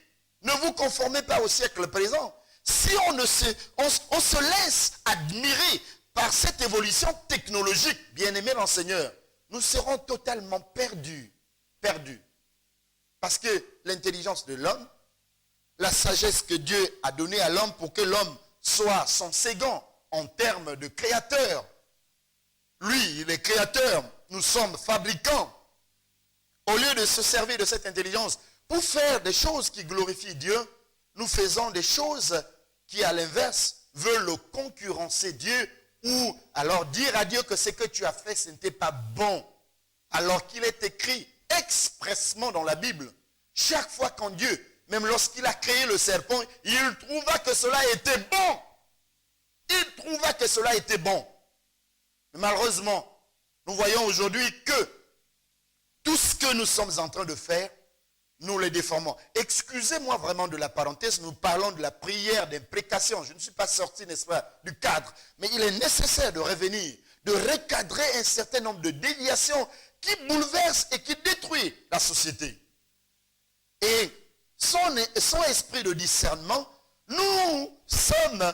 ne vous conformez pas au siècle présent. Si on se laisse admirer par cette évolution technologique, bien-aimés dans le Seigneur, nous serons totalement perdus. Parce que l'intelligence de l'homme, la sagesse que Dieu a donnée à l'homme pour que l'homme soit son second en termes de créateur. Lui, il est créateur, nous sommes fabricants. Au lieu de se servir de cette intelligence pour faire des choses qui glorifient Dieu, nous faisons des choses qui, à l'inverse, veulent concurrencer Dieu ou alors dire à Dieu que ce que tu as fait, ce n'était pas bon. Alors qu'il est écrit expressement dans la Bible, chaque fois quand Dieu, même lorsqu'il a créé le serpent, il trouva que cela était bon. Il trouva que cela était bon. Mais malheureusement, nous voyons aujourd'hui que tout ce que nous sommes en train de faire, nous les déformons. Excusez-moi vraiment de la parenthèse, nous parlons de la prière d'imprécation. Je ne suis pas sorti, n'est-ce pas, du cadre. Mais il est nécessaire de revenir, de recadrer un certain nombre de déviations qui bouleversent et qui détruisent la société. Et son esprit de discernement, nous sommes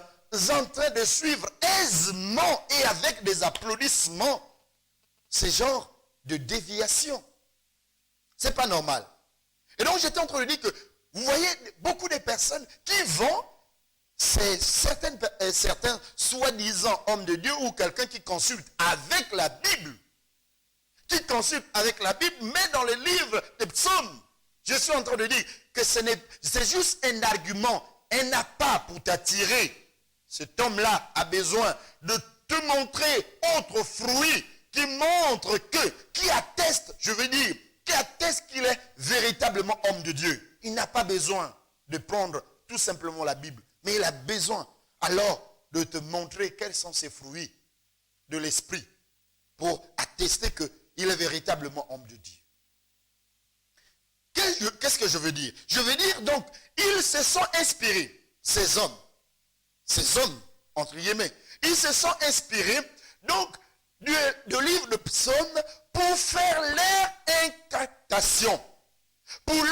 en train de suivre aisément et avec des applaudissements ce genre de déviation. Ce n'est pas normal. Et donc j'étais en train de dire que vous voyez beaucoup de personnes qui vont c'est certains soi-disant hommes de Dieu ou quelqu'un qui consulte avec la Bible. Qui consulte avec la Bible, mais dans les livres des psaumes. Je suis en train de dire que c'est juste un argument, un appât pour t'attirer. Cet homme-là a besoin de te montrer autre fruit qui montre qui atteste, qui atteste qu'il est véritablement homme de Dieu. Il n'a pas besoin de prendre tout simplement la Bible, mais il a besoin alors de te montrer quels sont ses fruits de l'esprit pour attester qu'il est véritablement homme de Dieu. Qu'est-ce que je veux dire? Je veux dire donc, ils se sont inspirés, ces hommes, entre guillemets, ils se sont inspirés donc du livre de psaumes pour faire leur incantation, pour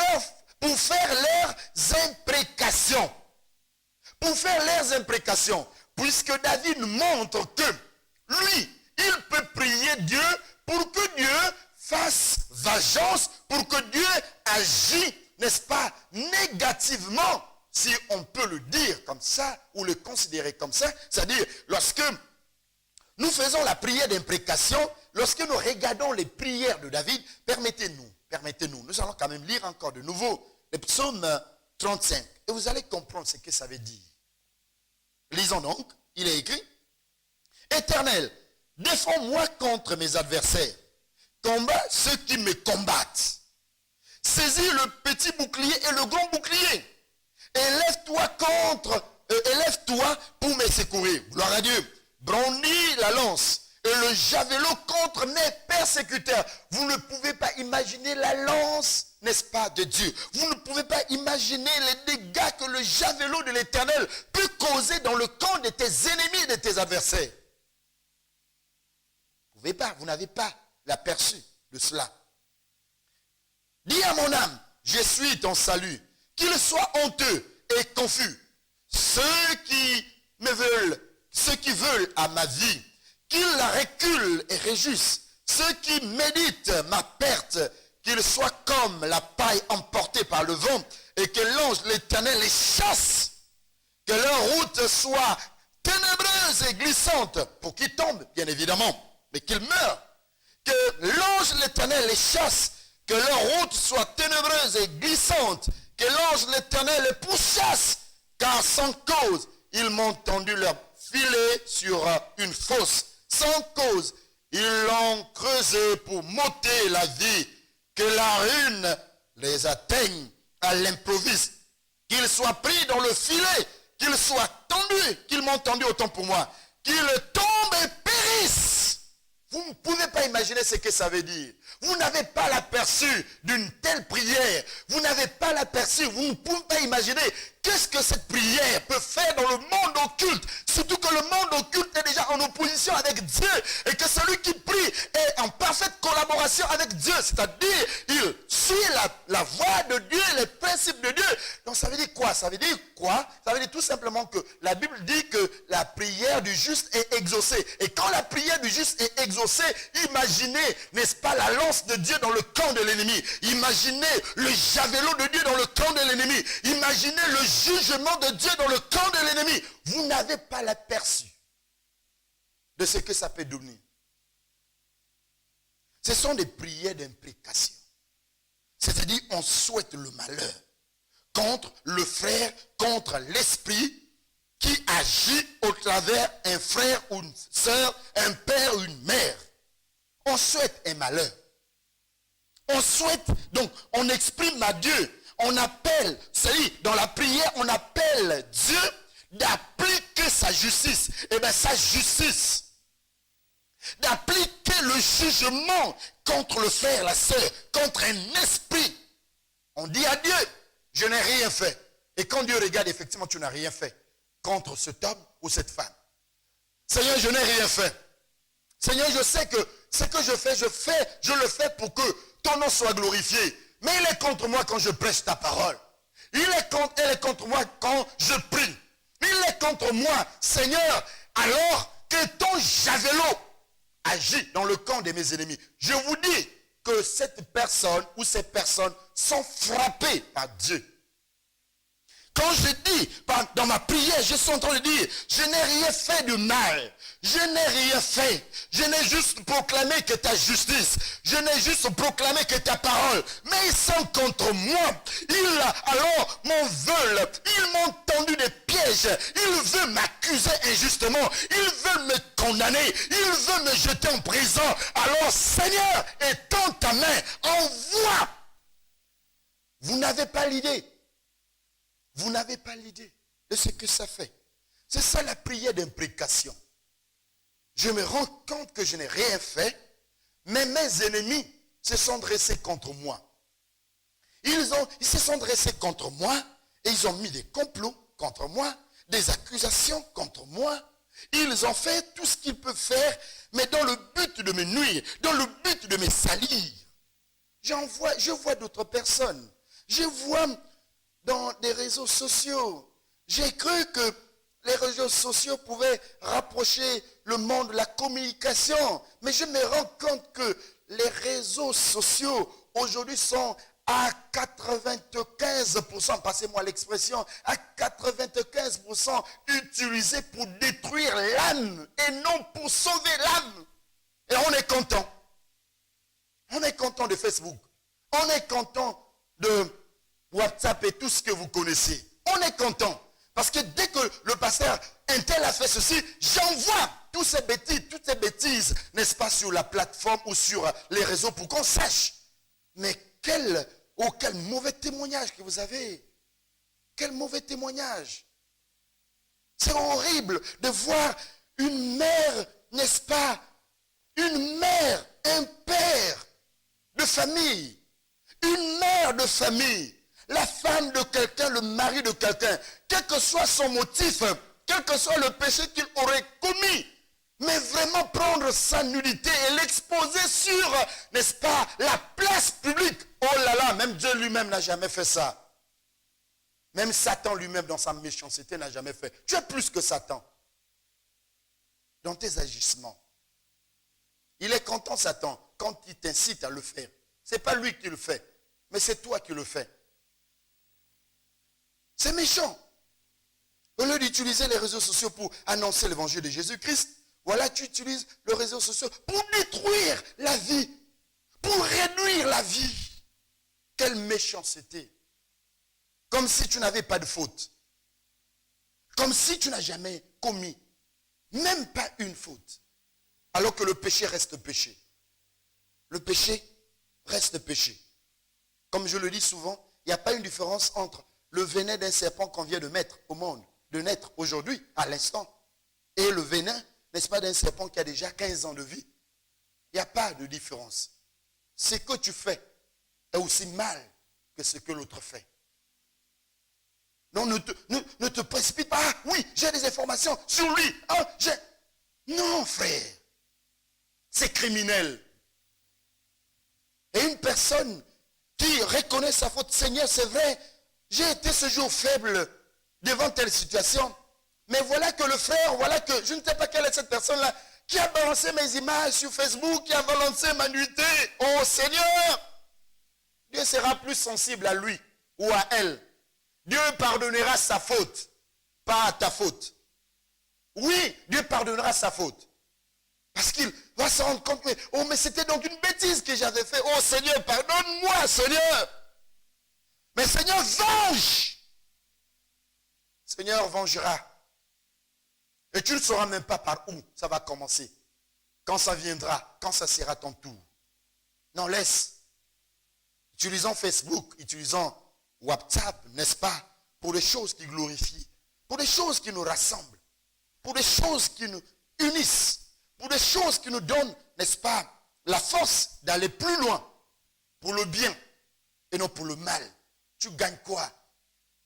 faire leurs imprécations. Pour faire leurs imprécations, puisque David montre que lui, il peut prier Dieu pour que Dieu fasse vengeance, pour que Dieu agisse, n'est-ce pas, négativement, si on peut le dire comme ça, ou le considérer comme ça, c'est-à-dire lorsque nous faisons la prière d'imprécation, lorsque nous regardons les prières de David, permettez-nous, nous allons quand même lire encore de nouveau le psaume 35, et vous allez comprendre ce que ça veut dire. Lisons donc, il est écrit, « Éternel, défends-moi contre mes adversaires, combat ceux qui me combattent. Saisis le petit bouclier et le grand bouclier, élève-toi pour me secourir. » Gloire à Dieu. « Brandis la lance et le javelot contre mes persécuteurs. » Vous ne pouvez pas imaginer la lance, n'est-ce pas, de Dieu. Vous ne pouvez pas imaginer les dégâts que le javelot de l'Éternel peut causer dans le camp de tes ennemis et de tes adversaires. Vous n'avez pas l'aperçu de cela. Dis à mon âme, je suis ton salut. Qu'il soit honteux et confus. Ceux qui veulent à ma vie, qu'ils la reculent et réjouissent. Ceux qui méditent ma perte, qu'ils soient comme la paille emportée par le vent, et que l'ange l'Éternel les chasse. Que leur route soit ténébreuse et glissante, pour qu'ils tombent, bien évidemment, mais qu'ils meurent. Que l'ange l'Éternel les chasse, que leur route soit ténébreuse et glissante, que l'ange l'Éternel les pourchasse, car sans cause, ils m'ont tendu leur filet sur une fosse. Sans cause, ils l'ont creusé pour m'ôter la vie, que la ruine les atteigne à l'improviste, qu'ils soient pris dans le filet, qu'ils soient tendus, qu'ils m'ont tendu autant pour moi, qu'ils tombent et périssent. Vous ne pouvez pas imaginer ce que ça veut dire. Vous n'avez pas l'aperçu d'une telle prière. Vous n'avez pas l'aperçu, vous ne pouvez pas imaginer qu'est-ce que cette prière peut faire dans le monde occulte. Surtout que le monde occulte est déjà en opposition avec Dieu. Et que celui qui prie est en parfaite collaboration avec Dieu. C'est-à-dire, il suit la voie de Dieu, les principes de Dieu. Donc ça veut dire quoi? Ça veut dire quoi? Ça veut dire tout simplement que la Bible dit que la prière du juste est exaucée. Et quand la prière du juste est exaucée, imaginez, n'est-ce pas, la lance de Dieu dans le camp de l'ennemi. Imaginez le javelot de Dieu dans le camp de l'ennemi. Imaginez le jugement de Dieu dans le camp de l'ennemi. Vous n'avez pas l'aperçu de ce que ça peut donner. Ce sont des prières d'imprécation. C'est-à-dire, on souhaite le malheur contre le frère, contre l'esprit qui agit au travers un frère ou une sœur, un père ou une mère. On souhaite un malheur. On souhaite, donc, on exprime à Dieu. On appelle, c'est-à-dire, dans la prière, on appelle Dieu d'appliquer sa justice. Et bien, sa justice, d'appliquer le jugement contre le frère, la sœur, contre un esprit. On dit à Dieu, je n'ai rien fait. Et quand Dieu regarde, effectivement, tu n'as rien fait contre cet homme ou cette femme. Seigneur, je n'ai rien fait. Seigneur, je sais que ce que je le fais pour que ton nom soit glorifié. Mais il est contre moi quand je prêche ta parole. Elle est contre moi quand je prie. Il est contre moi, Seigneur, alors que ton javelot agit dans le camp de mes ennemis. Je vous dis que cette personne ou ces personnes sont frappées par Dieu. Quand je dis, dans ma prière, je suis en train de dire, je n'ai rien fait de mal. Je n'ai rien fait. Je n'ai juste proclamé que ta justice. Je n'ai juste proclamé que ta parole. Mais ils sont contre moi. Alors m'en veulent. Ils m'ont tendu des pièges. Ils veulent m'accuser injustement. Ils veulent me condamner. Ils veulent me jeter en prison. Alors Seigneur, étends ta main. Envoie. Vous n'avez pas l'idée. Vous n'avez pas l'idée de ce que ça fait. C'est ça la prière d'imprécation. Je me rends compte que je n'ai rien fait, mais mes ennemis se sont dressés contre moi. Ils se sont dressés contre moi et ils ont mis des complots contre moi, des accusations contre moi. Ils ont fait tout ce qu'ils peuvent faire, mais dans le but de me nuire, dans le but de me salir. Je vois d'autres personnes. Je vois dans des réseaux sociaux. J'ai cru que les réseaux sociaux pouvaient rapprocher le monde de la communication. Mais je me rends compte que les réseaux sociaux aujourd'hui sont à 95%, passez-moi l'expression, à 95% utilisés pour détruire l'âme et non pour sauver l'âme. Et on est content. On est content de Facebook. On est content de WhatsApp et tout ce que vous connaissez. On est content. Parce que dès que le pasteur Intel a fait ceci, j'envoie toutes ces bêtises, n'est-ce pas, sur la plateforme ou sur les réseaux pour qu'on sache. Mais quel mauvais témoignage que vous avez. Quel mauvais témoignage. C'est horrible de voir une mère, n'est-ce pas, une mère, un père de famille, une mère de famille, la femme de quelqu'un, le mari de quelqu'un, quel que soit son motif, quel que soit le péché qu'il aurait commis, mais vraiment prendre sa nudité et l'exposer sur, n'est-ce pas, la place publique. Oh là là, même Dieu lui-même n'a jamais fait ça. Même Satan lui-même dans sa méchanceté n'a jamais fait. Tu es plus que Satan. Dans tes agissements. Il est content, Satan, quand il t'incite à le faire. Ce n'est pas lui qui le fait, mais c'est toi qui le fais. C'est méchant. Au lieu d'utiliser les réseaux sociaux pour annoncer l'évangile de Jésus-Christ, voilà, tu utilises les réseaux sociaux pour détruire la vie, pour réduire la vie. Quelle méchanceté. Comme si tu n'avais pas de faute. Comme si tu n'as jamais commis, même pas une faute. Alors que le péché reste péché. Le péché reste péché. Comme je le dis souvent, il n'y a pas une différence entre le venin d'un serpent qu'on vient de mettre au monde, de naître aujourd'hui, à l'instant, et le venin, n'est-ce pas, d'un serpent qui a déjà 15 ans de vie. Il n'y a pas de différence. Ce que tu fais est aussi mal que ce que l'autre fait. Donc ne te précipite pas. Ah oui, j'ai des informations sur lui. Ah, non, frère. C'est criminel. Et une personne qui reconnaît sa faute, Seigneur, c'est vrai, j'ai été ce jour faible devant telle situation. Mais voilà que le frère, voilà que je ne sais pas quelle est cette personne-là qui a balancé mes images sur Facebook, qui a balancé ma nudité. Oh Seigneur, Dieu sera plus sensible à lui ou à elle. Dieu pardonnera sa faute, pas ta faute. Oui, Dieu pardonnera sa faute. Parce qu'il va se rendre compte, mais c'était donc une bêtise que j'avais fait. Oh Seigneur, pardonne-moi, Seigneur. Mais Seigneur, venge. Seigneur vengera. Et tu ne sauras même pas par où ça va commencer. Quand ça viendra, quand ça sera ton tour. Non, laisse. Utilisons Facebook, utilisons WhatsApp, n'est-ce pas, pour des choses qui glorifient, pour des choses qui nous rassemblent, pour des choses qui nous unissent, pour des choses qui nous donnent, n'est-ce pas, la force d'aller plus loin, pour le bien et non pour le mal. Tu gagnes quoi?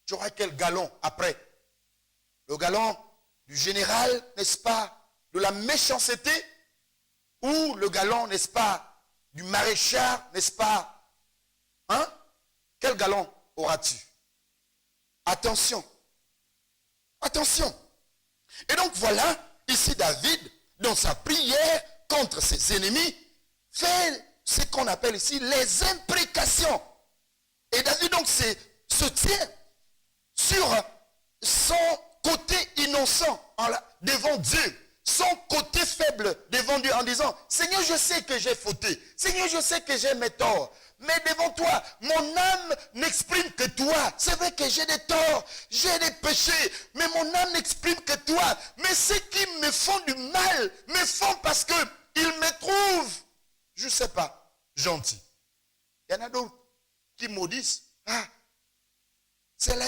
Tu auras quel galon après? Le galon du général, n'est-ce pas, de la méchanceté, ou le galon, n'est-ce pas, du maréchal, n'est-ce pas? Hein? Quel galon auras-tu? Attention. Attention. Et donc voilà, ici David, dans sa prière contre ses ennemis, fait ce qu'on appelle ici les imprécations. Et David donc se tient sur son côté innocent devant Dieu, son côté faible devant Dieu en disant, Seigneur, je sais que j'ai fauté. Seigneur, je sais que j'ai mes torts. Mais devant toi, mon âme n'exprime que toi. C'est vrai que j'ai des torts, j'ai des péchés, mais mon âme n'exprime que toi. Mais ceux qui me font du mal, me font parce qu'ils me trouvent, je ne sais pas, gentil. Il y en a d'autres qui maudissent. Ah, celle-là,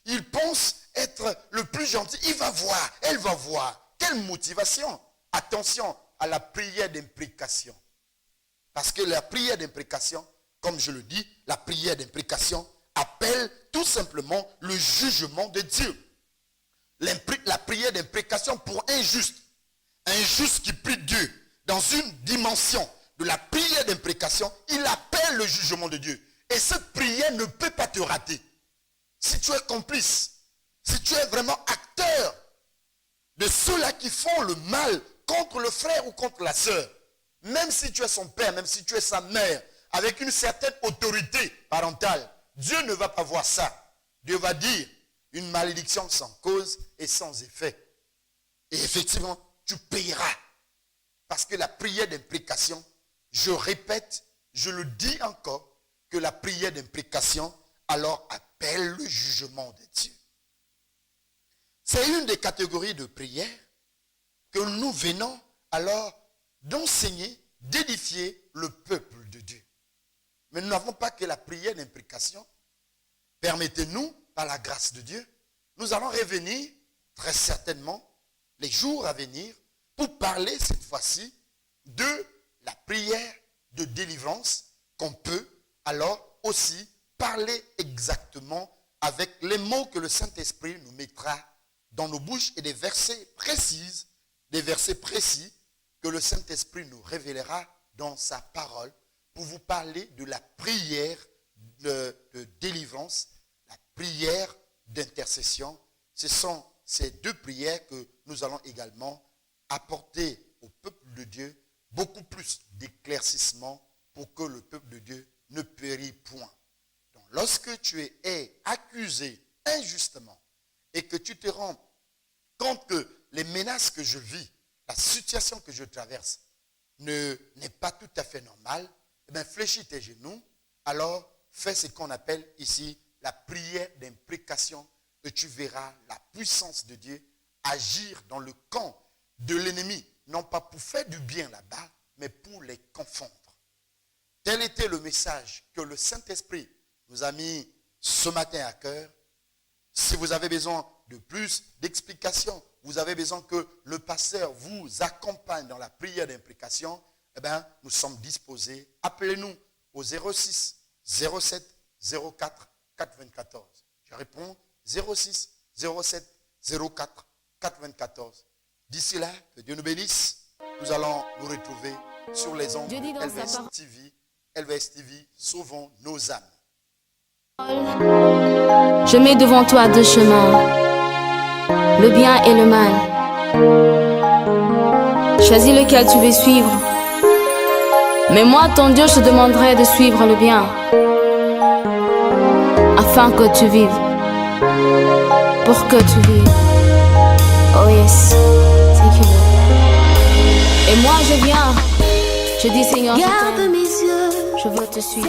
il pense être le plus gentil. Il va voir, elle va voir. Quelle motivation? Attention à la prière d'imprécation. Parce que la prière d'imprécation, comme je le dis, la prière d'imprécation appelle tout simplement le jugement de Dieu. La prière d'imprécation pour un juste qui prie Dieu dans une dimension de la prière d'imprécation, il appelle le jugement de Dieu. Et cette prière ne peut pas te rater. Si tu es complice, si tu es vraiment acteur de ceux-là qui font le mal contre le frère ou contre la sœur, même si tu es son père, même si tu es sa mère, avec une certaine autorité parentale, Dieu ne va pas voir ça. Dieu va dire une malédiction sans cause et sans effet. Et effectivement, tu payeras. Parce que la prière d'imprécation, je répète, je le dis encore, que la prière d'imprécation alors appelle le jugement de Dieu. C'est une des catégories de prières que nous venons alors d'enseigner, d'édifier le peuple de Dieu. Mais nous n'avons pas que la prière d'imprécation. Permettez-nous, par la grâce de Dieu, nous allons revenir très certainement les jours à venir pour parler cette fois-ci de la prière de délivrance qu'on peut alors aussi parler exactement avec les mots que le Saint-Esprit nous mettra dans nos bouches et des versets précis que le Saint-Esprit nous révélera dans sa parole pour vous parler de la prière de délivrance, la prière d'intercession. Ce sont ces deux prières que nous allons également apporter au peuple de Dieu beaucoup plus d'éclaircissement pour que le peuple de Dieu ne périsse point. Donc, lorsque tu es accusé injustement et que tu te rends compte que les menaces que je vis, la situation que je traverse n'est pas tout à fait normale, eh bien, fléchis tes genoux, alors fais ce qu'on appelle ici la prière d'imprécation et tu verras la puissance de Dieu agir dans le camp de l'ennemi, non pas pour faire du bien là-bas, mais pour les confondre. Tel était le message que le Saint-Esprit nous a mis ce matin à cœur. Si vous avez besoin de plus d'explications, vous avez besoin que le pasteur vous accompagne dans la prière d'imprécation, eh bien, nous sommes disposés. Appelez-nous au 06 07 04 94. Je réponds 06 07 04 94. D'ici là, que Dieu nous bénisse. Nous allons nous retrouver sur les ondes LVS TV. LVS TV, sauvons nos âmes. Je mets devant toi deux chemins, le bien et le mal. Choisis lequel tu veux suivre. Mais moi, ton Dieu, je te demanderai de suivre le bien, afin que tu vives, pour que tu vives. Oh yes, thank you. Et moi, je viens, je dis Seigneur, Garde mes yeux, je veux te suivre.